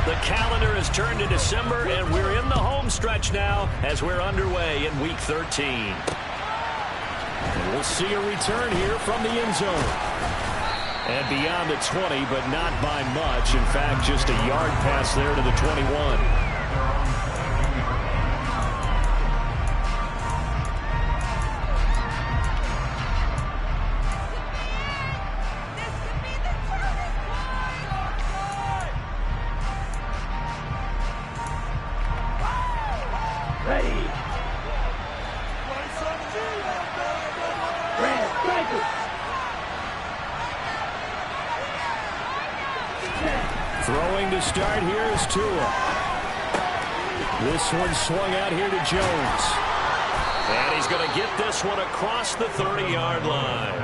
The calendar has turned to December, and we're in the home stretch now as we're underway in Week 13. We'll see a return here from the end zone. And beyond the 20, but not by much. In fact, just a yard pass there to the 21. Throwing to start here is Tua. This one swung out here to Jones. And he's going to get this one across the 30-yard line.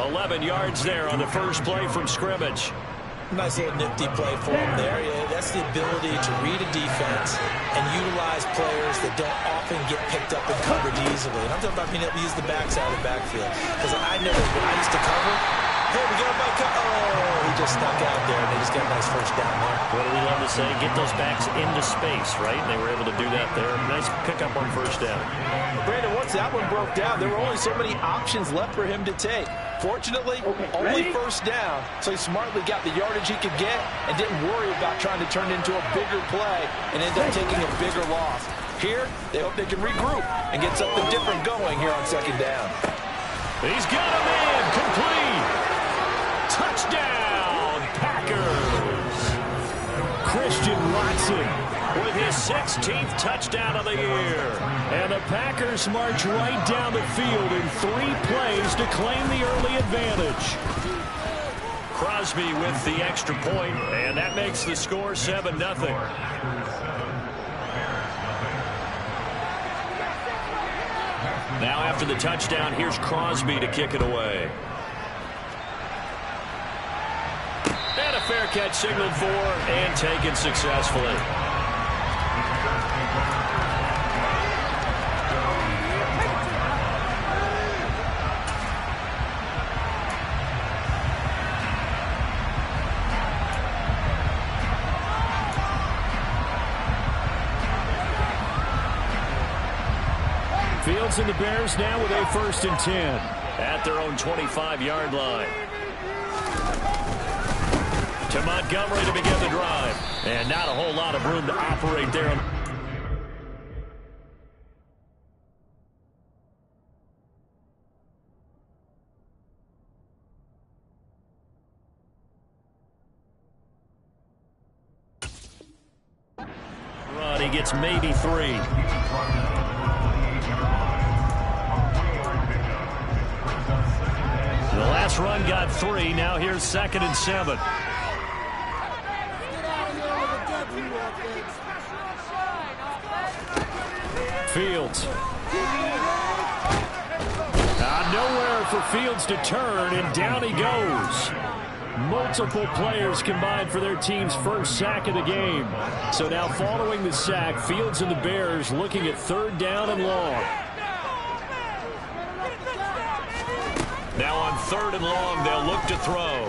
11 yards there on the first play from scrimmage. Nice little nifty play for him there. Yeah, that's the ability to read a defense and utilize players that don't often get picked up and covered easily. And I'm talking about being able to use the backside of the backfield. Because I know when I used to cover, hey, we got a bike. Oh, he just stuck out there, and they just got a nice first down there. What do we love to say? Get those backs into space, right? And they were able to do that there. Nice pickup on first down. Brandon, once that one broke down, there were only so many options left for him to take. Fortunately, only first down, so he smartly got the yardage he could get and didn't worry about trying to turn it into a bigger play and end up taking a bigger loss. Here, they hope they can regroup and get something different going here on second down. He's got a man complete. Touchdown, Packers. Christian Watson with his 16th touchdown of the year. And the Packers march right down the field in 3 plays to claim the early advantage. Crosby with the extra point, and that makes the score 7-0. Now after the touchdown, here's Crosby to kick it away. And a fair catch signaled for and taken successfully. Fields and the Bears now with a 1st and 10. At their own 25-yard line. To Montgomery to begin the drive. And not a whole lot of room to operate there. Run, he gets maybe 3. The last run got 3. Now here's 2nd and 7. Fields. Nowhere for Fields to turn, and down he goes. Multiple players combined for their team's first sack of the game. So now following the sack, Fields and the Bears looking at 3rd down and long. Now on 3rd and long, they'll look to throw.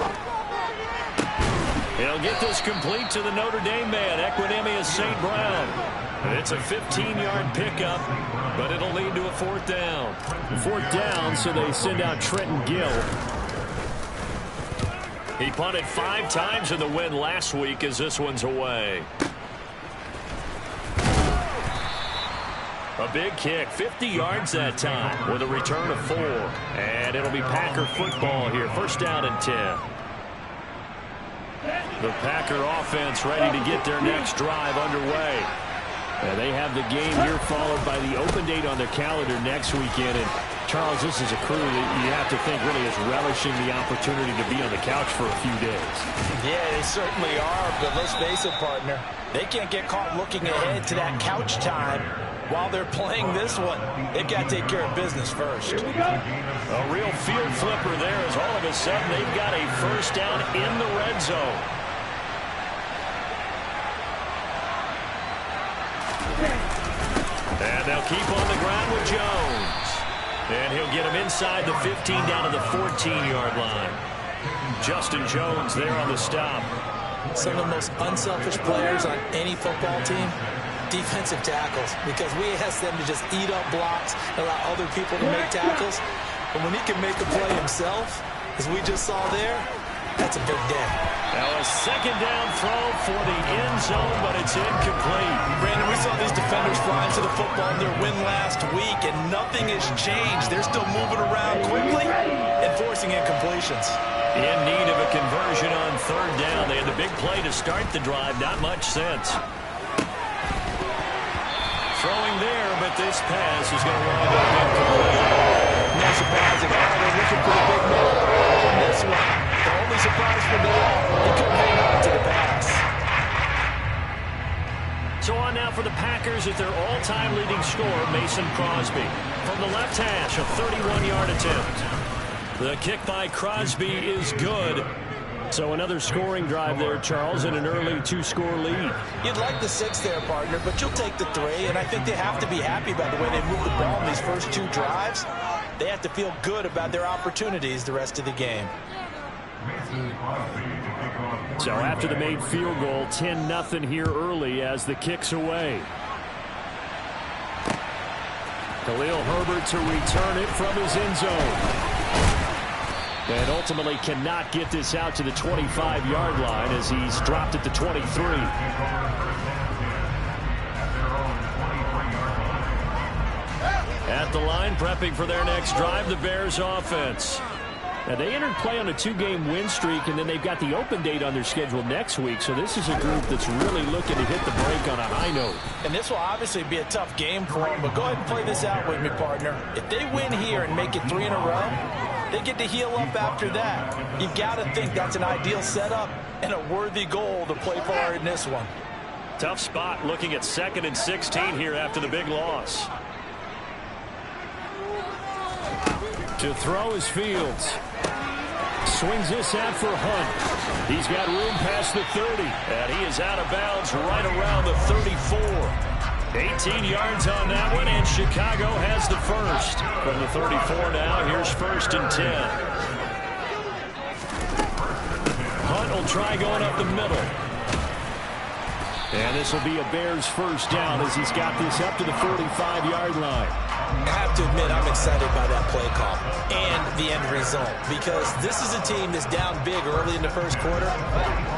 He'll get this complete to the Notre Dame man, Equinemius St. Brown. It's a 15-yard pickup, but it'll lead to a 4th down. 4th down, so they send out Trenton Gill. He punted 5 times in the win last week as this one's away. A big kick, 50 yards that time with a return of 4. And it'll be Packer football here. 1st down and 10. The Packer offense ready to get their next drive underway. And they have the game here followed by the open date on their calendar next weekend. And Charles, this is a crew that you have to think really is relishing the opportunity to be on the couch for a few days. Yeah, they certainly are, but let's face it, partner. They can't get caught looking ahead to that couch time while they're playing this one. They've got to take care of business first. A real field flipper there as all of a sudden they've got a 1st down in the red zone. And they'll keep on the ground with Jones. And he'll get him inside the 15 down to the 14-yard line. Justin Jones there on the stop. some of the most unselfish players on any football team? Defensive tackles, because we ask them to just eat up blocks and allow other people to make tackles. But when he can make a play himself, as we just saw there, that's a big day. Now a second down throw for the end zone, but it's incomplete. Brandon, we saw these defenders flying to the football in their win last week, and nothing has changed. They're still moving around quickly and forcing incompletions. In need of a conversion on third down. They had the big play to start the drive. Not much sense. Throwing there, but this pass is going to wind up incomplete. No surprise at all. They're looking for the big man on this one. The only surprise for me, he couldn't hang on to the pass. So on now for the Packers at their all-time leading scorer, Mason Crosby. From the left hash, a 31-yard attempt. The kick by Crosby is good. So another scoring drive there, Charles, and an early two-score lead. You'd like the 6 there, partner, but you'll take the 3, and I think they have to be happy about the way they moved the ball in these first 2 drives. They have to feel good about their opportunities the rest of the game. So after the made field goal, 10-0 here early as the kick's away. Khalil Herbert to return it from his end zone. And ultimately cannot get this out to the 25-yard line as he's dropped at the 23. At the line, prepping for their next drive, the Bears offense. Now, they entered play on a 2-game win streak, and then they've got the open date on their schedule next week. So this is a group that's really looking to hit the break on a high note. And this will obviously be a tough game for them, but go ahead and play this out with me, partner. If they win here and make it 3 in a row, they get to heal up after that. You've got to think that's an ideal setup and a worthy goal to play for in this one. Tough spot looking at 2nd and 16 here after the big loss. To throw is Fields. Swings this out for Hunt. He's got room past the 30. And he is out of bounds right around the 34. 18 yards on that one, and Chicago has the first. From the 34 now, here's 1st and 10. Hunt will try going up the middle. And this will be a Bears first down as he's got this up to the 45-yard line. I have to admit, I'm excited by that play call and the end result, because this is a team that's down big early in the first quarter,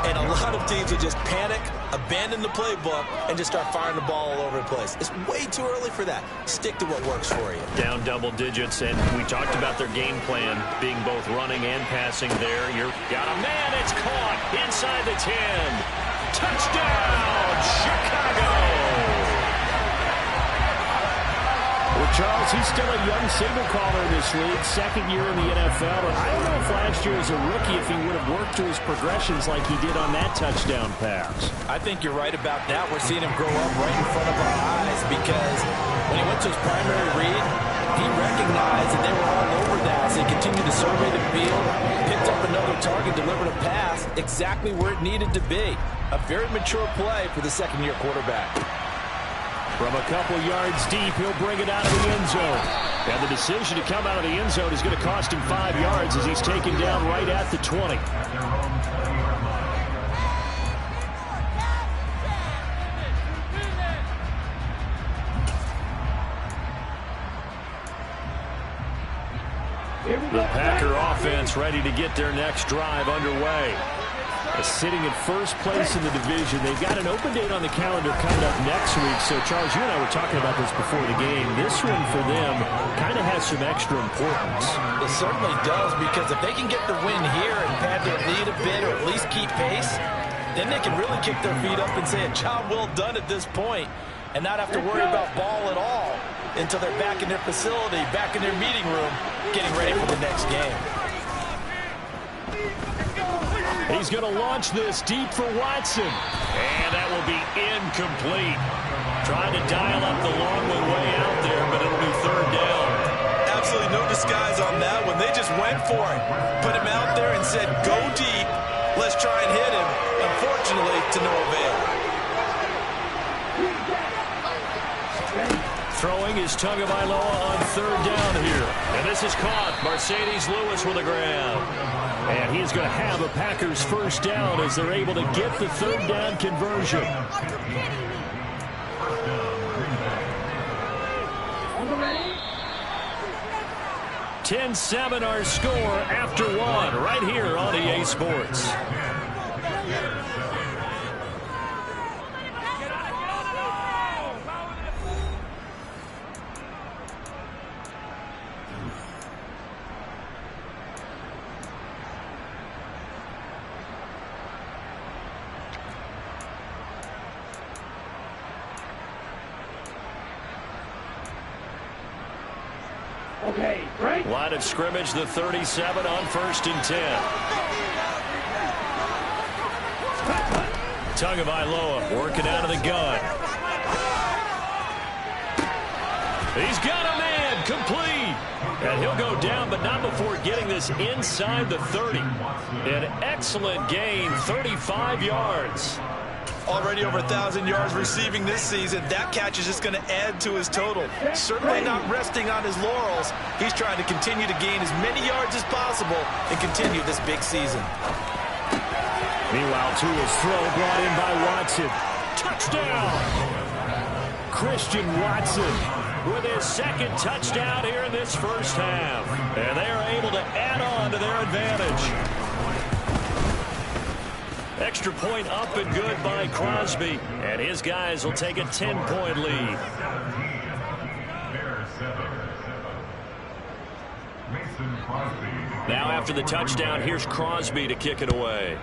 and a lot of teams will just panic, abandon the playbook, and just start firing the ball all over the place. It's way too early for that. Stick to what works for you. Down double digits, and we talked about their game plan being both running and passing there. You've got a man, it's caught inside the 10. Touchdown, Chicago! Well, Charles, he's still a young signal caller in this league, 2nd year in the NFL. And I don't know if last year as a rookie if he would have worked to his progressions like he did on that touchdown pass. I think you're right about that. We're seeing him grow up right in front of our eyes, because when he went to his primary read, he recognized that they were all over that as he continued to survey the field, picked up another target, delivered a pass exactly where it needed to be. A very mature play for the 2nd-year quarterback. From a couple yards deep, he'll bring it out of the end zone. And the decision to come out of the end zone is going to cost him 5 yards as he's taken down right at the 20. The Packer offense ready to get their next drive underway. Sitting in first place in the division. They've got an open date on the calendar coming up next week. So, Charles, you and I were talking about this before the game. This one for them kind of has some extra importance. It certainly does, because if they can get the win here and pad their lead a bit, or at least keep pace, then they can really kick their feet up and say a job well done at this point, and not have to worry about ball at all until they're back in their facility, back in their meeting room, getting ready for the next game. He's going to launch this deep for Watson. And that will be incomplete. Trying to dial up the long one way out there, but it'll be 3rd down. Absolutely no disguise on that one. They just went for it. Put him out there and said, go deep. Let's try and hit him. Unfortunately, to no avail. Throwing is Tagovailoa on third down here. And this is caught. Mercedes Lewis with a grab. And he's going to have a Packers first down as they're able to get the third down conversion. 10-7 our score after one right here on EA Sports. Okay, right. Line of scrimmage, the 37 on 1st and 10. Tagovailoa working out of the gun. He's got a man complete. And he'll go down, but not before getting this inside the 30. An excellent gain, 35 yards. Already over 1,000 yards receiving this season. That catch is just going to add to his total. Certainly not resting on his laurels. He's trying to continue to gain as many yards as possible and continue this big season. Meanwhile, Tua's throw brought in by Watson. Touchdown! Christian Watson with his second touchdown here in this first half. And they are able to add on to their advantage. Extra point up and good by Crosby. And his guys will take a 10-point lead. Now after the touchdown, here's Crosby to kick it away.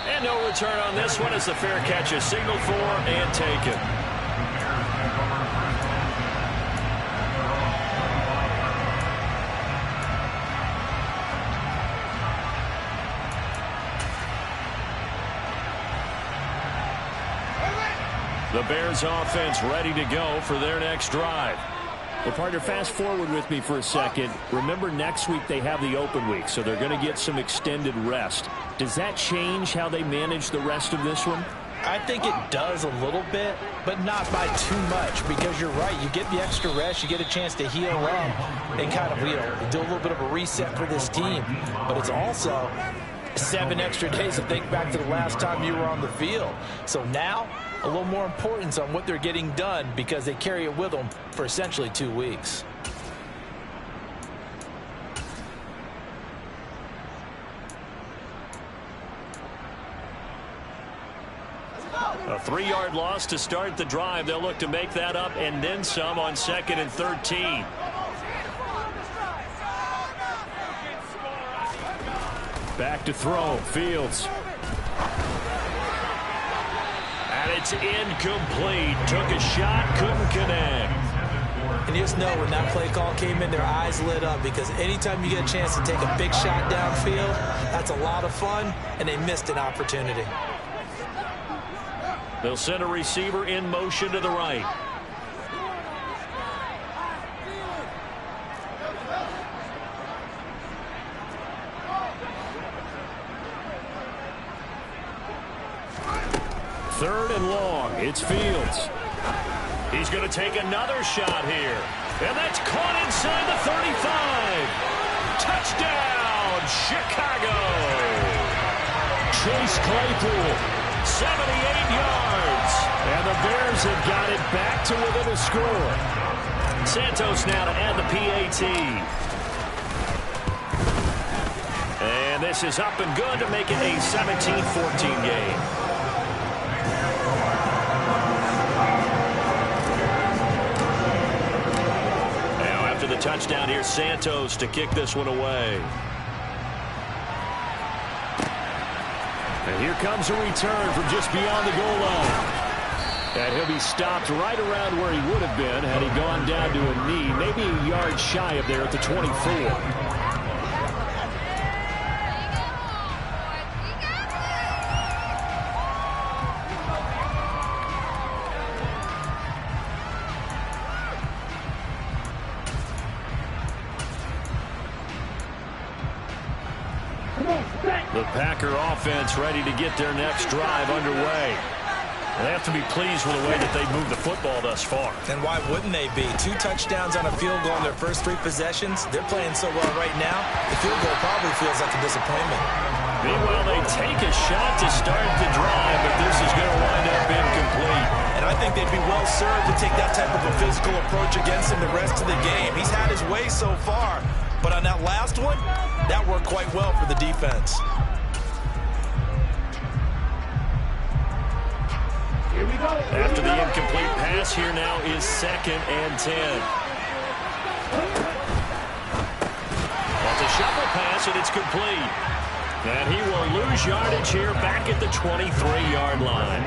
And no return on this one as the fair catch is signaled for and taken. The Bears offense ready to go for their next drive. Well, partner, fast forward with me for a second. Remember, next week they have the open week, so they're going to get some extended rest. Does that change how they manage the rest of this one? I think it does a little bit, but not by too much, because you're right. You get the extra rest, you get a chance to heal up and kind of, do a little bit of a reset for this team. But it's also 7 extra days to think back to the last time you were on the field. So now, a little more importance on what they're getting done because they carry it with them for essentially 2 weeks. A 3-yard loss to start the drive. They'll look to make that up and then some on 2nd and 13. Back to throw. Fields. And it's incomplete. Took a shot, couldn't connect. And you just know when that play call came in, their eyes lit up because anytime you get a chance to take a big shot downfield, that's a lot of fun, and they missed an opportunity. They'll send a receiver in motion to the right. Third and long. It's Fields. He's going to take another shot here. And that's caught inside the 35. Touchdown, Chicago. Chase Claypool, 78 yards. And the Bears have got it back to within a score. Santos now to add the PAT. And this is up and good to make it a 17-14 game. The touchdown here, Santos to kick this one away. And here comes a return from just beyond the goal line. And he'll be stopped right around where he would have been had he gone down to a knee, maybe a yard shy of there at the 24. The Packer offense ready to get their next drive underway. They have to be pleased with the way that they moved the football thus far. And why wouldn't they be? 2 touchdowns on a field goal in their first 3 possessions. They're playing so well right now, the field goal probably feels like a disappointment. Meanwhile, they take a shot to start the drive, but this is going to wind up incomplete. And I think they'd be well served to take that type of a physical approach against him the rest of the game. He's had his way so far, but on that last one, that worked quite well for the defense. After the incomplete pass, here now is 2nd and 10. That's a shovel pass, and it's complete. And he will lose yardage here back at the 23-yard line.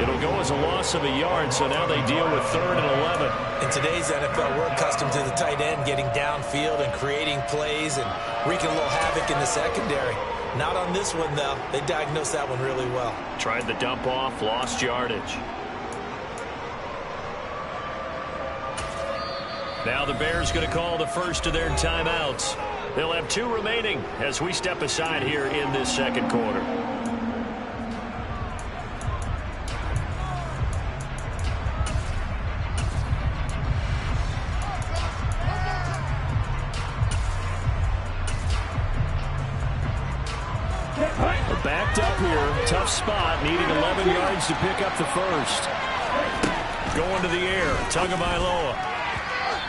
It'll go as a loss of a yard, so now they deal with 3rd and 11. In today's NFL, we're accustomed to the tight end getting downfield and creating plays and wreaking a little havoc in the secondary. Not on this one, though. They diagnosed that one really well. Tried the dump off, lost yardage. Now the Bears going to call the first of their timeouts. They'll have 2 remaining as we step aside here in this 2nd quarter. We're backed up here. Tough spot, needing 11 yards to pick up the first. Going to the air, Tagovailoa.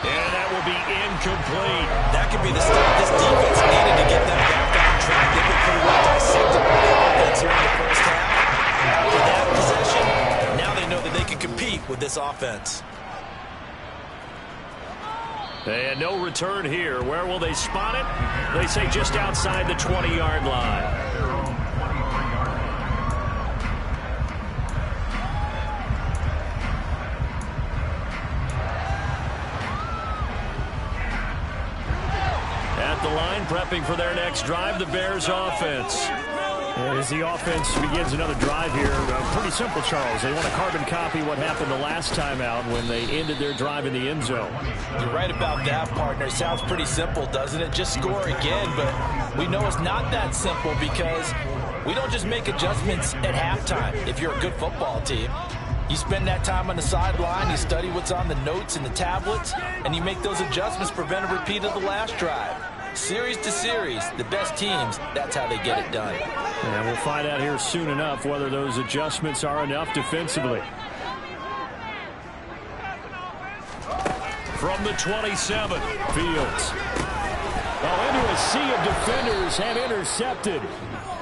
And that will be incomplete. That could be the start this defense needed to get them back on track. They've been pretty well dissected by the offense here in the first half. After that possession, now they know that they can compete with this offense. And no return here. Where will they spot it? They say just outside the 20-yard line. At the line, prepping for their next drive, the Bears offense. And as the offense begins another drive here, pretty simple, Charles. They want to carbon copy what happened the last time out when they ended their drive in the end zone. You're right about that, partner. It sounds pretty simple, doesn't it? Just score again, but we know it's not that simple because we don't just make adjustments at halftime if you're a good football team. You spend that time on the sideline, you study what's on the notes and the tablets, and you make those adjustments, prevent a repeat of the last drive. Series to series, the best teams, that's how they get it done. And we'll find out here soon enough whether those adjustments are enough defensively. From the 27, Fields. Oh, into a sea of defenders and intercepted.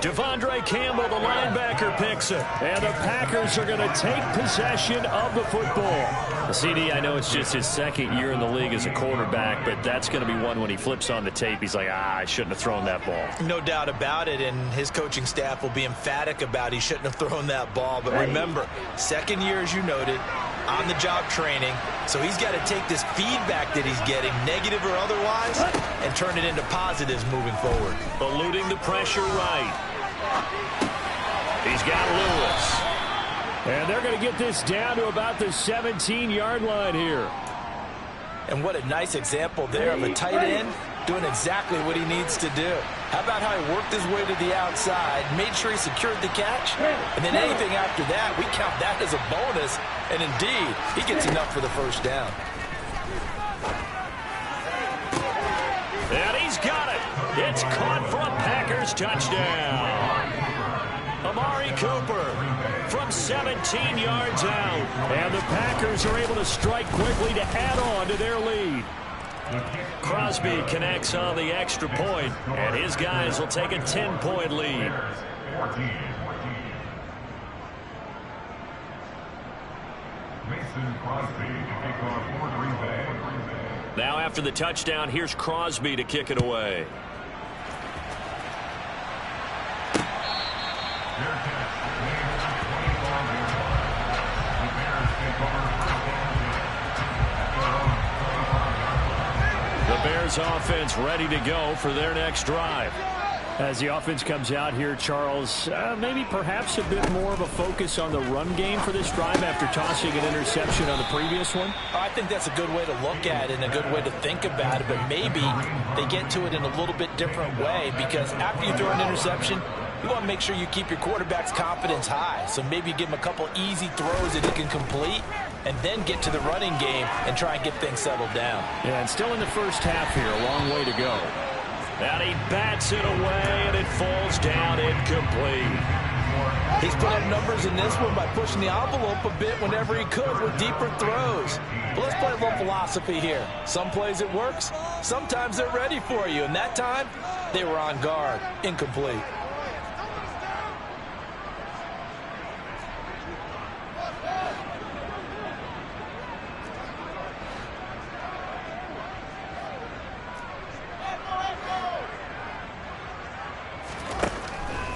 Devondre Campbell, the linebacker, picks it. And the Packers are going to take possession of the football. The CD, I know it's just his 2nd year in the league as a quarterback, but that's going to be one when he flips on the tape. He's like, I shouldn't have thrown that ball. No doubt about it, and his coaching staff will be emphatic about he shouldn't have thrown that ball. But remember, 2nd year, as you noted, on-the-job training. So he's got to take this feedback that he's getting, negative or otherwise, and turn it into positives moving forward. Eluding the pressure right. He's got Lewis. And they're going to get this down to about the 17-yard line here. And what a nice example there of a tight end doing exactly what he needs to do. How about how he worked his way to the outside, made sure he secured the catch, and then anything after that, we count that as a bonus. And indeed, he gets enough for the first down. And he's got it. It's caught for a Packers touchdown. Amari Cooper from 17 yards out. And the Packers are able to strike quickly to add on to their lead. Crosby connects on the extra point, and his guys will take a 10-point lead. Now after the touchdown, here's Crosby to kick it away. The Bears offense ready to go for their next drive. As the offense comes out here, Charles, maybe perhaps a bit more of a focus on the run game for this drive after tossing an interception on the previous one? I think that's a good way to look at it and a good way to think about it, but maybe they get to it in a little bit different way because after you throw an interception, you want to make sure you keep your quarterback's confidence high. So maybe you give him a couple easy throws that he can complete and then get to the running game and try and get things settled down. Yeah, and still in the first half here, a long way to go. And he bats it away, and it falls down incomplete. He's put up numbers in this one by pushing the envelope a bit whenever he could with deeper throws. But let's play a little philosophy here. Some plays it works, sometimes they're ready for you. And that time, they were on guard. Incomplete.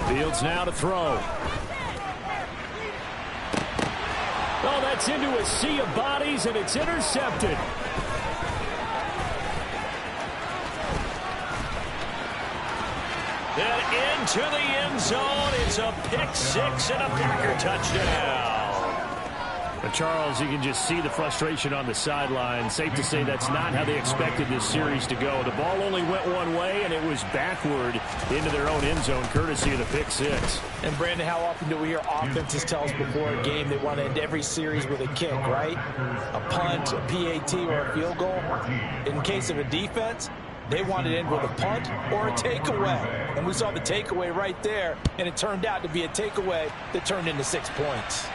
Fields now to throw. Oh, that's into a sea of bodies, and it's intercepted. And into the end zone. It's a pick six and a Packer touchdown. But Charles, you can just see the frustration on the sideline. Safe to say that's not how they expected this series to go. The ball only went one way, and it was backward into their own end zone, courtesy of the pick six. And, Brandon, how often do we hear offenses tell us before a game they want to end every series with a kick, right? A punt, a PAT, or a field goal. In case of a defense, they want to end with a punt or a takeaway. And we saw the takeaway right there, and it turned out to be a takeaway that turned into 6 points.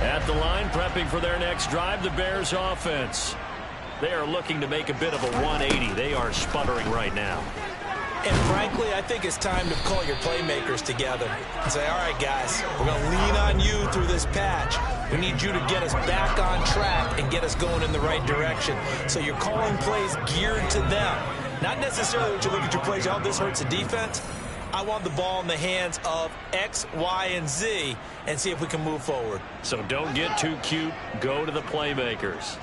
At the line, prepping for their next drive, the Bears offense. They are looking to make a bit of a 180. They are sputtering right now. And frankly, I think it's time to call your playmakers together and say, all right, guys, we're going to lean on you through this patch. We need you to get us back on track and get us going in the right direction. So you're calling plays geared to them. Not necessarily what you look at your plays, oh, this hurts the defense. I want the ball in the hands of X, Y, and Z and see if we can move forward. So don't get too cute. Go to the playmakers.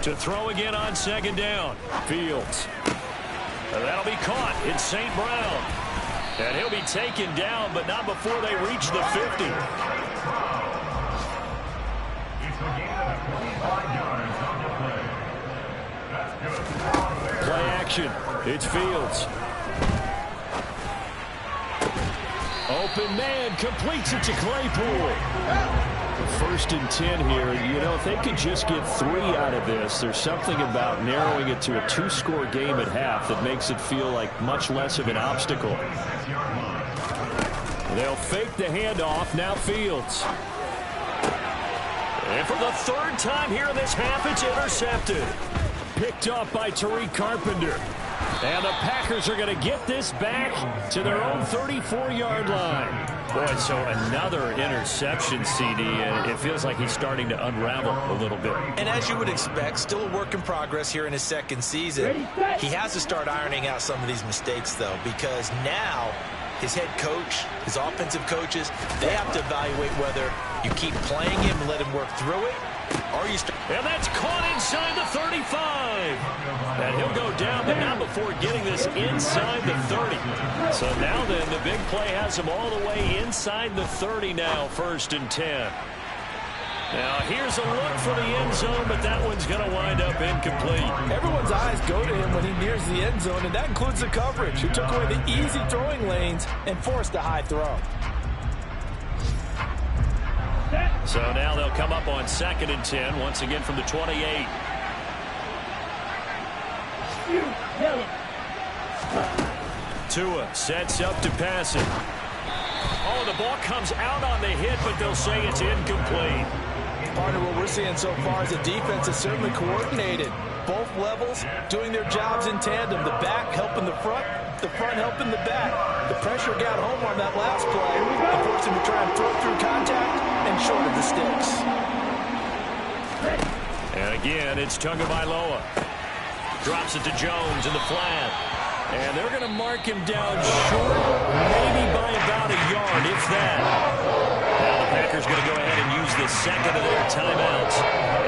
To throw again on second down. Fields. And that'll be caught. It's St. Brown. And he'll be taken down, but not before they reach the 50. Play action. It's Fields. Open man completes it to Claypool. 1st and 10 here. You know, if they could just get 3 out of this, there's something about narrowing it to a 2-score game at half that makes it feel like much less of an obstacle. They'll fake the handoff. Now Fields. And for the 3rd time here in this half, it's intercepted. Picked up by Tariq Carpenter. And the Packers are going to get this back to their own 34-yard line. Boy, so another interception, CD, and it feels like he's starting to unravel a little bit. And as you would expect, still a work in progress here in his 2nd season. He has to start ironing out some of these mistakes, though, because now his head coach, his offensive coaches, they have to evaluate whether you keep playing him and let him work through it, or you start. And that's caught inside the 35. And he'll go down, but not before getting this inside the 30. So now then, the big play has him all the way inside the 30 now, 1st and 10. Now here's a look for the end zone, but that one's going to wind up incomplete. Everyone's eyes go to him when he nears the end zone, and that includes the coverage. He took away the easy throwing lanes and forced a high throw. So now they'll come up on 2nd and 10, once again from the 28. Tua sets up to pass it. Oh, the ball comes out on the hit, but they'll say it's incomplete. Part of what we're seeing so far is the defense is certainly coordinated. Both levels doing their jobs in tandem. The back helping the front helping the back. The pressure got home on that last play and forced him to try and throw through contact and short of the sticks. And again, it's Tagovailoa. Drops it to Jones in the flat. And they're going to mark him down short, maybe by about a yard, if that. Now the Packers going to go ahead and use the second of their timeouts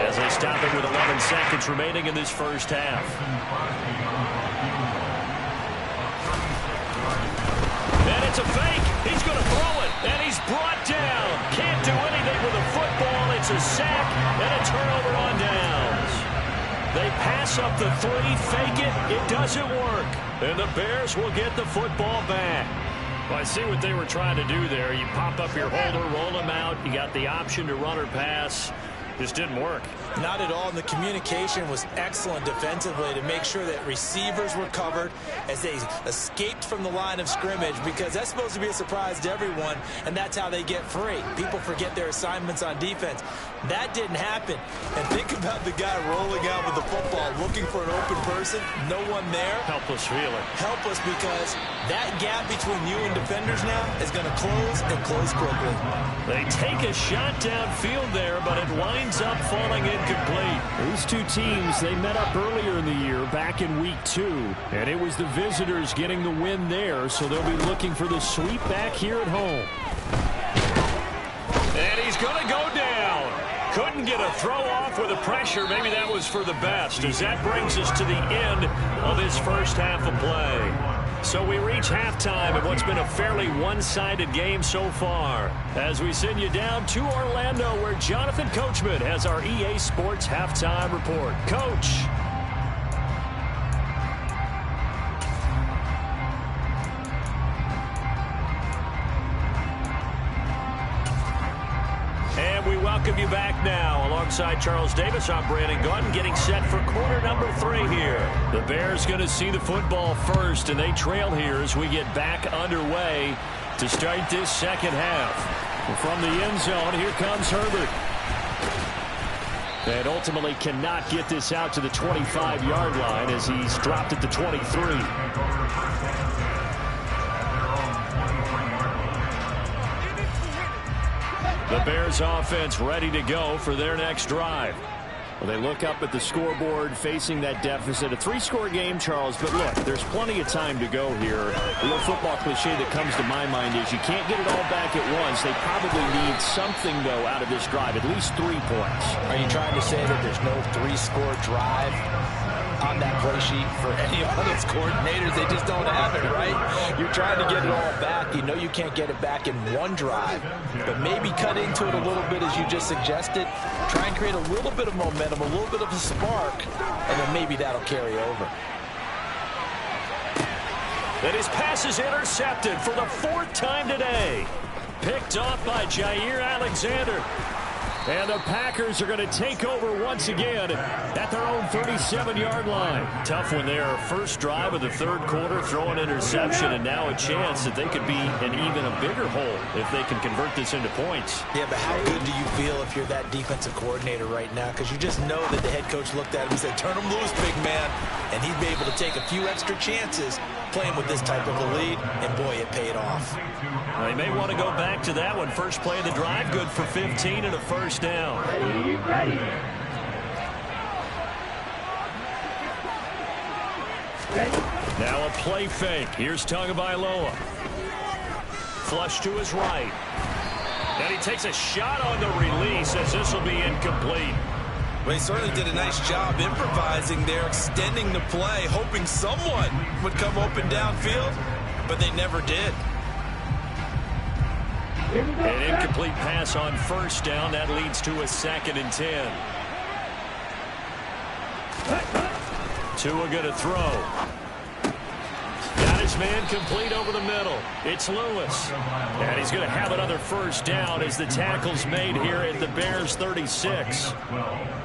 as they stop it with 11 seconds remaining in this first half. And it's a fake. He's going to throw it, and he's brought down. Can't do anything with a football. It's a sack and a turnover on downs. They pass up the 3, fake it. It doesn't work. And the Bears will get the football back. Well, I see what they were trying to do there. You pop up your holder, roll them out. You got the option to run or pass. Just didn't work. Not at all, and the communication was excellent defensively to make sure that receivers were covered as they escaped from the line of scrimmage, because that's supposed to be a surprise to everyone, and that's how they get free. People forget their assignments on defense. That didn't happen. And think about the guy rolling out with the football, looking for an open person, no one there. Helpless feeling. Helpless, because that gap between you and defenders now is going to close and close quickly. They take a shot downfield there, but it winds up falling incomplete. These two teams, they met up earlier in the year, back in week 2. And it was the visitors getting the win there, so they'll be looking for the sweep back here at home. And he's going to go down. Couldn't get a throw off with the pressure. Maybe that was for the best, as that brings us to the end of this first half of play. So we reach halftime in what's been a fairly one-sided game so far, as we send you down to Orlando, where Jonathan Coachman has our EA Sports halftime report. Coach. And we welcome you back now. Alongside Charles Davis, I'm Brandon Gautin, getting set for quarter number 3 here. The Bears going to see the football first, and they trail here as we get back underway to start this second half. From the end zone, here comes Herbert. And ultimately cannot get this out to the 25-yard line as he's dropped at the 23. The Bears offense ready to go for their next drive. Well, they look up at the scoreboard facing that deficit. A 3-score game, Charles, but look, there's plenty of time to go here. The old football cliche that comes to my mind is you can't get it all back at once. They probably need something, though, out of this drive, at least 3 points. Are you trying to say that there's no 3-score drive on that play sheet for any offense coordinators? They just don't have it, right? You're trying to get it all back. You know you can't get it back in one drive, but maybe cut into it a little bit as you just suggested. Try and create a little bit of momentum, a little bit of a spark, and then maybe that'll carry over. And his pass is intercepted for the 4th time today. Picked off by Jair Alexander. And the Packers are going to take over once again at their own 37-yard line. Tough one there. First drive of the 3rd quarter, throw an interception, and now a chance that they could be in even a bigger hole if they can convert this into points. Yeah, but how good do you feel if you're that defensive coordinator right now? Because you just know that the head coach looked at him and said, turn him loose, big man. And he'd be able to take a few extra chances playing with this type of a lead, and boy, it paid off. They may want to go back to that one. First play of the drive, good for 15 and a first down. Ready. Now a play fake. Here's Tagovailoa. Flush to his right. And he takes a shot on the release as this will be incomplete. Well, he certainly did a nice job improvising there, extending the play, hoping someone would come open downfield, but they never did. An incomplete pass on first down. That leads to a 2nd and 10. Tua going to throw. Got his man complete over the middle. It's Lewis. And he's going to have another first down as the tackle's made here at the Bears 36.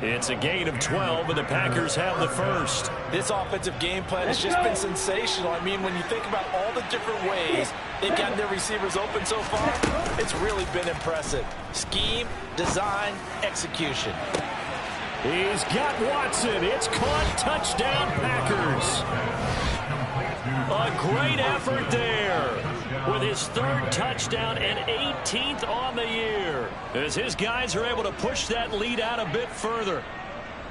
It's a gain of 12, and the Packers have the first. This offensive game plan has just been sensational. I mean, when you think about all the different ways they've gotten their receivers open so far, it's really been impressive. Scheme, design, execution. He's got Watson. It's caught. Touchdown, Packers. A great effort there with his 3rd touchdown and 18th on the year as his guys are able to push that lead out a bit further.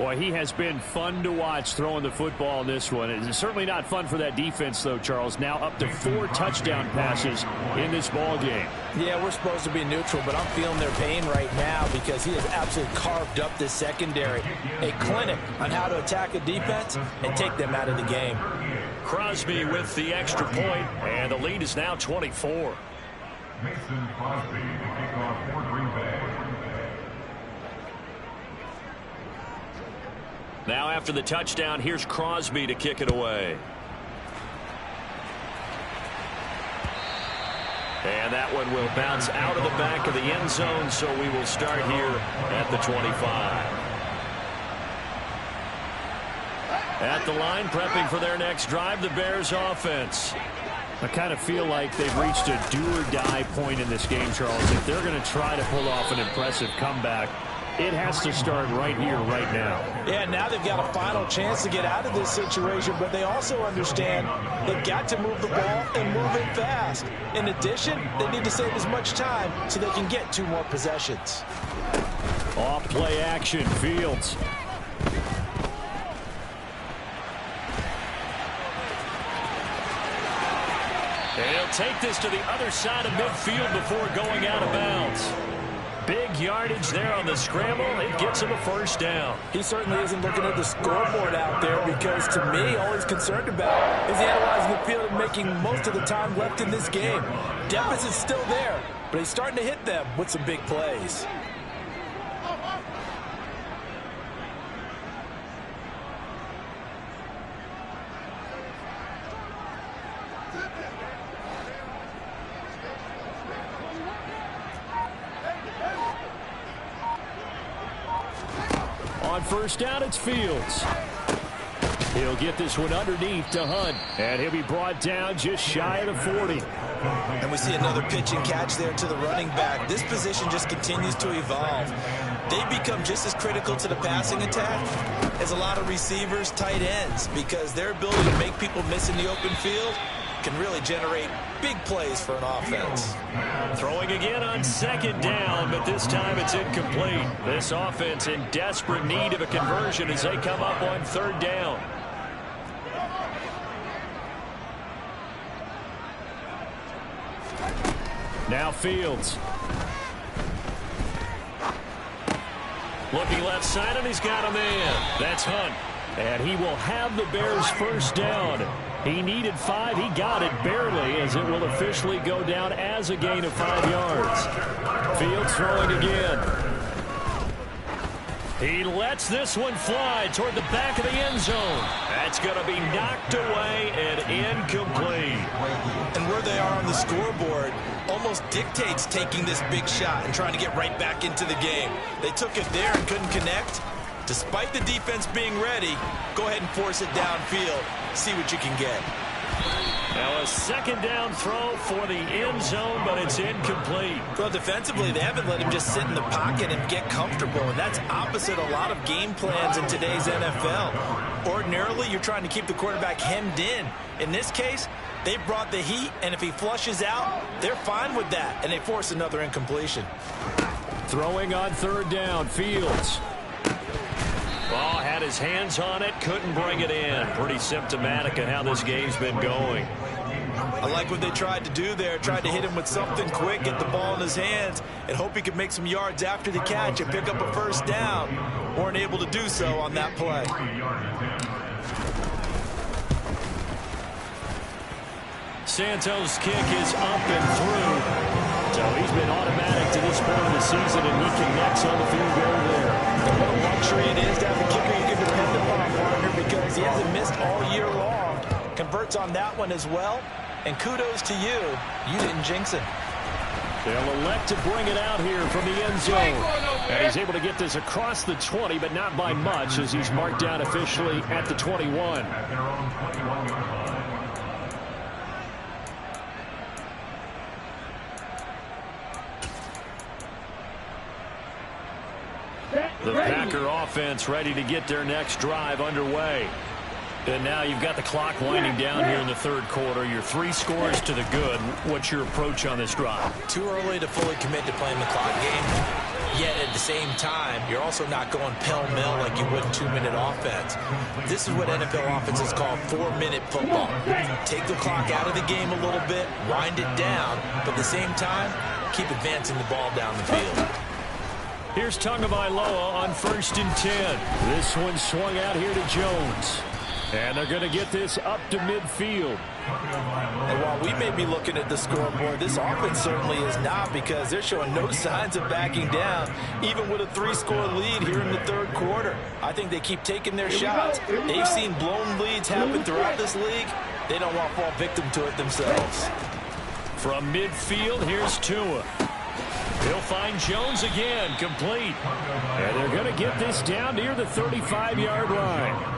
Boy, he has been fun to watch throwing the football in this one. It's certainly not fun for that defense, though, Charles. Now up to 4 touchdown passes in this ball game. Yeah, we're supposed to be neutral, but I'm feeling their pain right now because he has absolutely carved up this secondary. A clinic on how to attack a defense and take them out of the game. Crosby with the extra point, and the lead is now 24. Mason Crosby to kick off for Green Bay. Now after the touchdown, here's Crosby to kick it away. And that one will bounce out of the back of the end zone, so we will start here at the 25. At the line, prepping for their next drive, the Bears offense. I kind of feel like they've reached a do-or-die point in this game, Charles. If they're going to try to pull off an impressive comeback, it has to start right here, right now. Yeah, now they've got a final chance to get out of this situation, but they also understand they've got to move the ball and move it fast. In addition, they need to save as much time so they can get 2 more possessions. Off play action, Fields. And he'll take this to the other side of midfield before going out of bounds. Big yardage there on the scramble. It gets him a first down. He certainly isn't looking at the scoreboard out there because, to me, all he's concerned about is analyzing the field and making most of the time left in this game. Deficit's still there, but he's starting to hit them with some big plays. On first down, it's Fields. He'll get this one underneath to Hunt, and he'll be brought down just shy of the 40. And we see another pitch and catch there to the running back. This position just continues to evolve. They become just as critical to the passing attack as a lot of receivers, tight ends, because their ability to make people miss in the open field can really generate big plays for an offense. Throwing again on second down, but this time it's incomplete. This offense in desperate need of a conversion as they come up on third down. Now Fields. Looking left side, and he's got a man. That's Hunt. And he will have the Bears first down. He needed 5. He got it barely, as it will officially go down as a gain of 5 yards. Fields throwing again. He lets this one fly toward the back of the end zone. That's going to be knocked away and incomplete. And where they are on the scoreboard almost dictates taking this big shot and trying to get right back into the game. They took it there and couldn't connect. Despite the defense being ready, go ahead and force it downfield. See what you can get. Now a second down throw for the end zone, but it's incomplete. Well, defensively, they haven't let him just sit in the pocket and get comfortable, and that's opposite a lot of game plans in today's NFL. Ordinarily, you're trying to keep the quarterback hemmed in. In this case, they brought the heat, and if he flushes out, they're fine with that, and they force another incompletion. Throwing on third down, Fields. Oh, had his hands on it, couldn't bring it in. Pretty symptomatic of how this game's been going. I like what they tried to do there. Tried to hit him with something quick, get the ball in his hands, and hope he could make some yards after the catch and pick up a first down. Weren't able to do so on that play. Santos' kick is up and through. So he's been automatic to this point of the season, and he connects on the field goal there. What a luxury it is to have a kicker you can depend upon, partner, because he hasn't missed all year long. Converts on that one as well. And kudos to you. You didn't jinx it. They'll elect to bring it out here from the end zone. And he's able to get this across the 20, but not by much, as he's marked down officially at the 21. At their own 21-yard line. The Packer offense ready to get their next drive underway. And now you've got the clock winding down here in the third quarter. Your 3 scores to the good. What's your approach on this drive? Too early to fully commit to playing the clock game. Yet at the same time, you're also not going pell-mell like you would 2-minute offense. This is what NFL offenses call 4-minute football. Take the clock out of the game a little bit, wind it down, but at the same time, keep advancing the ball down the field. Here's Tagovailoa on 1st and 10. This one swung out here to Jones. And they're going to get this up to midfield. And while we may be looking at the scoreboard, this offense certainly is not, because they're showing no signs of backing down, even with a 3-score lead here in the third quarter. I think they keep taking their shots. They've seen blown leads happen throughout this league. They don't want to fall victim to it themselves. From midfield, here's Tua. He'll find Jones again, complete. And they're going to get this down near the 35-yard line.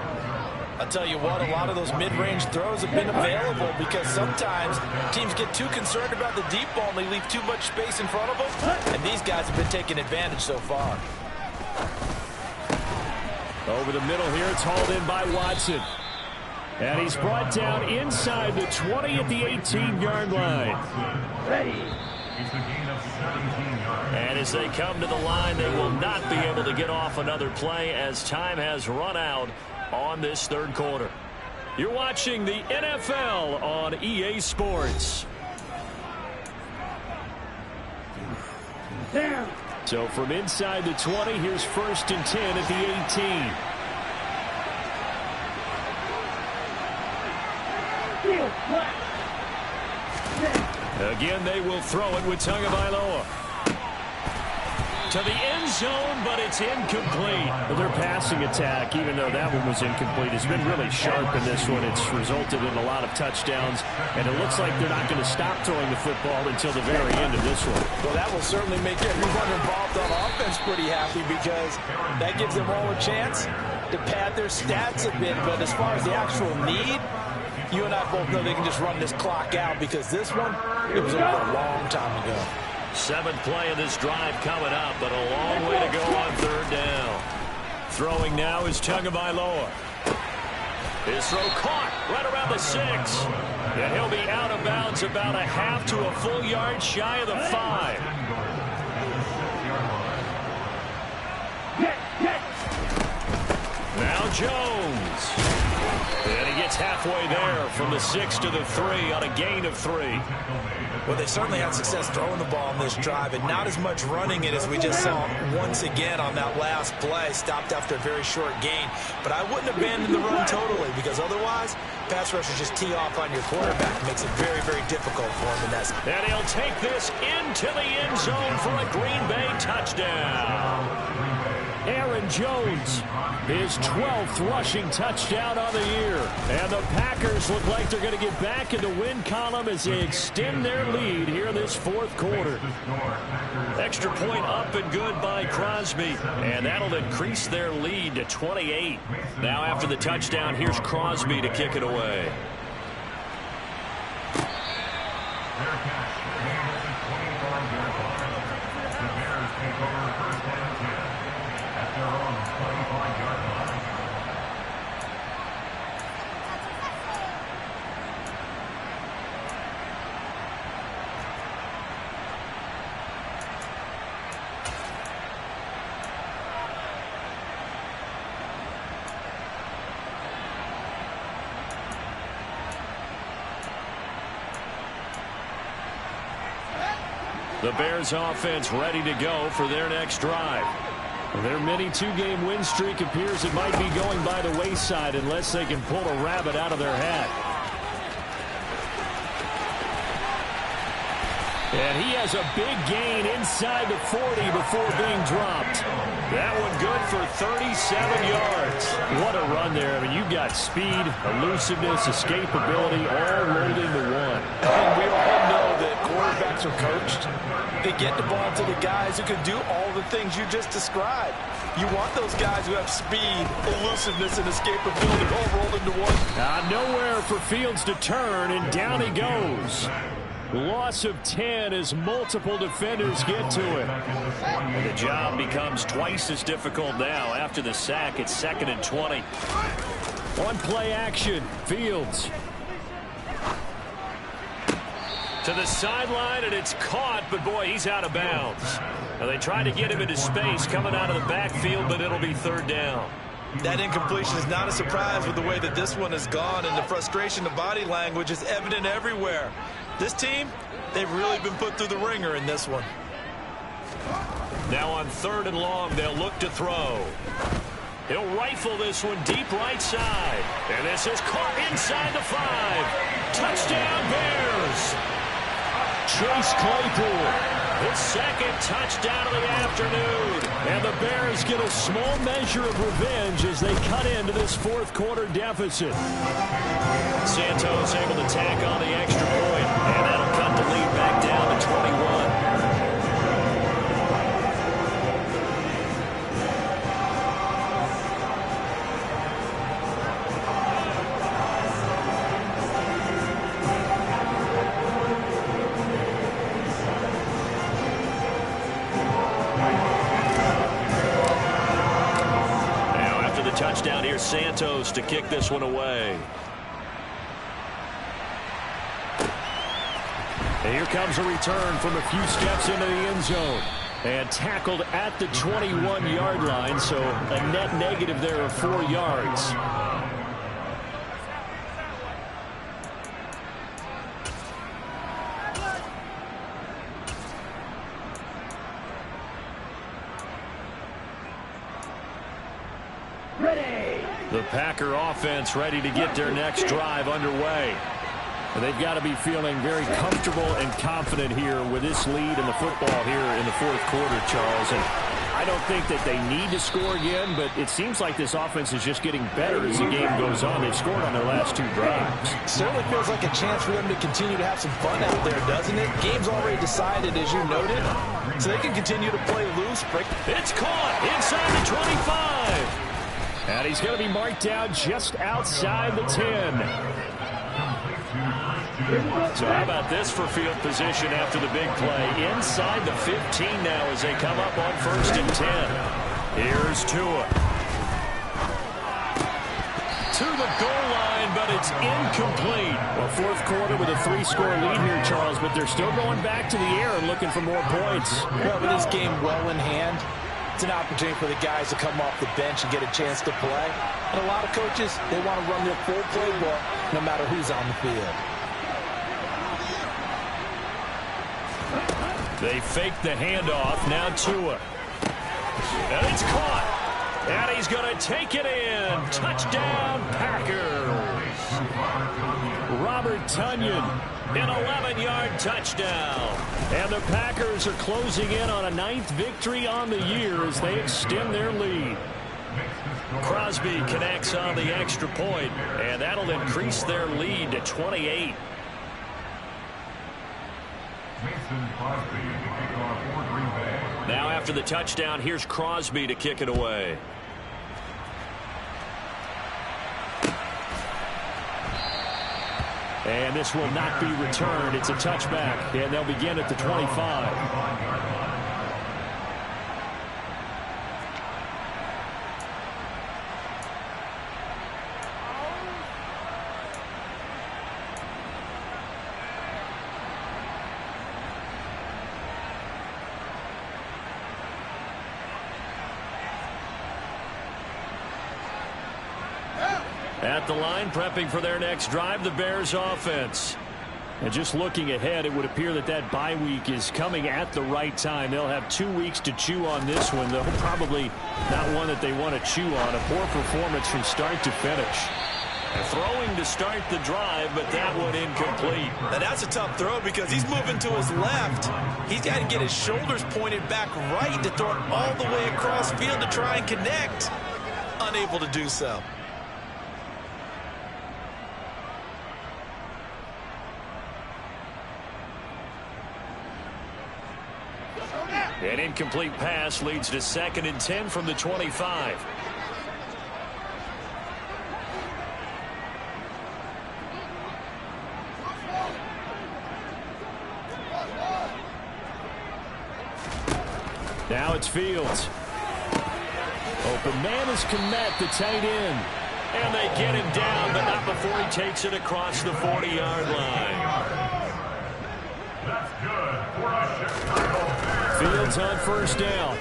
I'll tell you what, a lot of those mid-range throws have been available, because sometimes teams get too concerned about the deep ball and they leave too much space in front of them, and these guys have been taking advantage so far. Over the middle here, it's hauled in by Watson. And he's brought down inside the 20 at the 18-yard line. Ready. And as they come to the line, they will not be able to get off another play as time has run out on this third quarter. You're watching the NFL on EA Sports. Down. So from inside the 20, here's 1st and 10 at the 18. Field flat. Again, they will throw it with Tagovailoa. To the end zone, but it's incomplete. Well, their passing attack, even though that one was incomplete, has been really sharp in this one. It's resulted in a lot of touchdowns, and it looks like they're not going to stop throwing the football until the very end of this one. Well, that will certainly make everyone involved on offense pretty happy, because that gives them all a chance to pad their stats a bit. But as far as the actual need, you and I both know they can just run this clock out, because this one, it was over a long time ago. 7th play of this drive coming up, but a long way to go on 3rd down. Throwing now is Tagovailoa. His throw caught right around the 6. And he'll be out of bounds about a half to a full yard shy of the 5. Now Jones. And he gets halfway there from the 6 to the 3 on a gain of 3. Well, they certainly had success throwing the ball on this drive, and not as much running it as we just saw once again on that last play. Stopped after a very short gain. But I wouldn't abandon the run totally, because otherwise, pass rushers just tee off on your quarterback. It makes it very, very difficult for him in that. And he'll take this into the end zone for a Green Bay touchdown. Aaron Jones, his 12th rushing touchdown on the year. And the Packers look like they're going to get back in the win column as they extend their lead here in this 4th quarter. Extra point up and good by Crosby. And that'll increase their lead to 28. Now after the touchdown, here's Crosby to kick it away. The Bears offense ready to go for their next drive. Their mini 2-game win streak appears it might be going by the wayside unless they can pull a rabbit out of their hat. And he has a big gain inside the 40 before being dropped. That one good for 37 yards. What a run there. I mean, you've got speed, elusiveness, escapability, all rolled into one. And we all know that quarterbacks are coached. They get the ball to the guys who can do all the things you just described. You want those guys who have speed, elusiveness, and escapability all rolled into one. Nowhere for Fields to turn, and down he goes. Loss of 10 as multiple defenders get to him. And the job becomes twice as difficult now. After the sack, it's 2nd and 20. On play action, Fields. To the sideline, and it's caught, but boy, he's out of bounds. Well, they tried to get him into space coming out of the backfield, but it'll be third down. That incompletion is not a surprise with the way that this one has gone, and the frustration of body language is evident everywhere. This team, they've really been put through the ringer in this one. Now on 3rd and long, they'll look to throw. He'll rifle this one deep right side. And this is caught inside the 5. Touchdown, Bears. Chase Claypool. His 2nd touchdown of the afternoon. And the Bears get a small measure of revenge as they cut into this 4th quarter deficit. Santos able to tack on the extra point. And that'll cut the lead back down to 21. Touchdown here, Santos to kick this one away. And here comes a return from a few steps into the end zone. And tackled at the 21-yard line, so a net negative there of 4 yards. The Packer offense ready to get their next drive underway. And they've got to be feeling very comfortable and confident here with this lead in the football here in the 4th quarter, Charles. And I don't think that they need to score again, but it seems like this offense is just getting better as the game goes on. They've scored on their last 2 drives. Certainly feels like a chance for them to continue to have some fun out there, doesn't it? Game's already decided, as you noted, so they can continue to play loose. It's caught inside the 25. And he's going to be marked down just outside the 10. So how about this for field position after the big play? Inside the 15 now as they come up on 1st and 10. Here's Tua. To the goal line, but it's incomplete. Well, 4th quarter with a 3-score lead here, Charles, but they're still going back to the air and looking for more points. Well, with this game well in hand, it's an opportunity for the guys to come off the bench and get a chance to play. And a lot of coaches, they want to run their full playbook no matter who's on the field. They fake the handoff. Now Tua. And it's caught. And he's going to take it in. Touchdown, Packers. Robert Tonyan. An 11-yard touchdown. And the Packers are closing in on a 9th victory on the year as they extend their lead. Crosby connects on the extra point, and that'll increase their lead to 28. Now after the touchdown, here's Crosby to kick it away. And this will not be returned. It's a touchback, and they'll begin at the 25. At the line, prepping for their next drive, the Bears offense. And just looking ahead, it would appear that that bye week is coming at the right time. They'll have 2 weeks to chew on this one, though probably not one that they want to chew on. A poor performance from start to finish. Throwing to start the drive, but that one incomplete. Now that's a tough throw because he's moving to his left. He's got to get his shoulders pointed back right to throw it all the way across field to try and connect. Unable to do so. An incomplete pass leads to 2nd and 10 from the 25. Now it's Fields. Open man is Kmet, the tight end. And they get him down, but not before he takes it across the 40-yard line. That's good for a Chicago Bears. Fields on first down.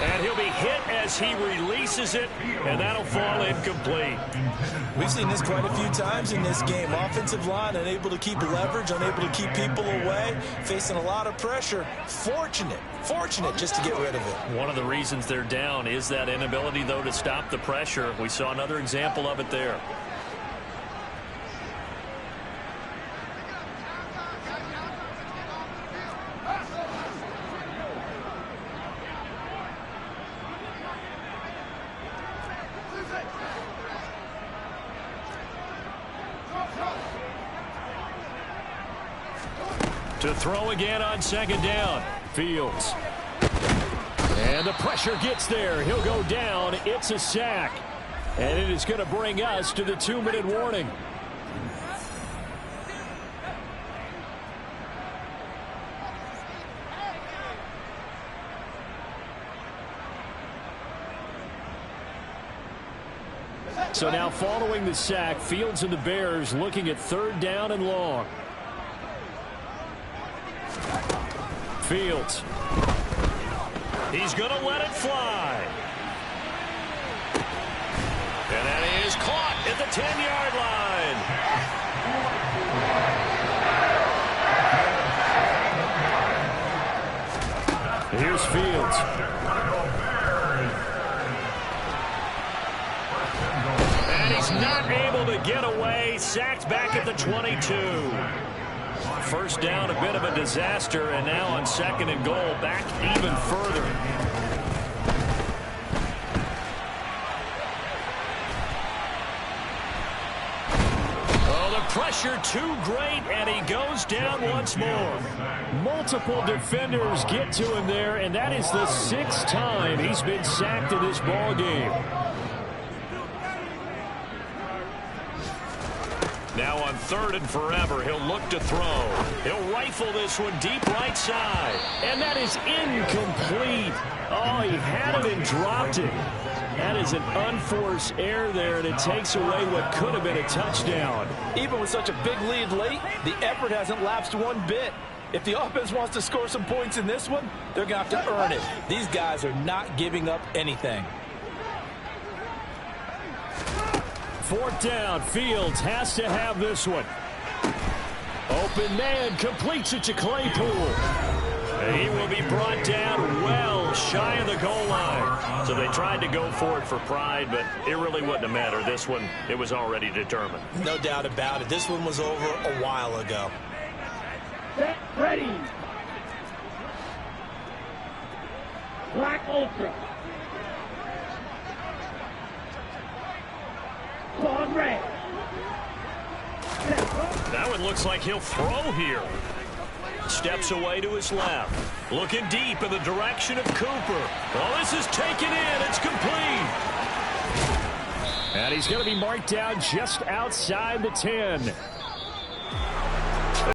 And he'll be hit as he releases it, and that'll fall incomplete. We've seen this quite a few times in this game. Offensive line unable to keep leverage, unable to keep people away, facing a lot of pressure. Fortunate just to get rid of it. One of the reasons they're down is that inability, though, to stop the pressure. We saw another example of it there. To throw again on second down. Fields. And the pressure gets there. He'll go down. It's a sack. And it is going to bring us to the 2-minute warning. So now following the sack, Fields and the Bears looking at 3rd down and long. Fields. He's going to let it fly. And that is caught at the 10-yard line. Here's Fields. And he's not able to get away. Sacked back at the 22. First down, a bit of a disaster, and now on 2nd and goal, back even further. Oh, the pressure too great, and he goes down once more. Multiple defenders get to him there, and that is the 6th time he's been sacked in this ball game. Now on 3rd and forever, he'll look to throw. He'll rifle this one deep right side. And that is incomplete. Oh, he had it and dropped it. That is an unforced error there, and it takes away what could have been a touchdown. Even with such a big lead late, the effort hasn't lapsed one bit. If the offense wants to score some points in this one, they're going to have to earn it. These guys are not giving up anything. 4th down. Fields has to have this one. Open man completes it to Claypool. And he will be brought down well shy of the goal line. So they tried to go for it for pride, but it really wouldn't have mattered. This one, it was already determined. No doubt about it. This one was over a while ago. Set, ready. Black Ultra. On red. That one looks like he'll throw here. Steps away to his left. Looking deep in the direction of Cooper. Well, this is taken in. It's complete. And he's going to be marked down just outside the 10.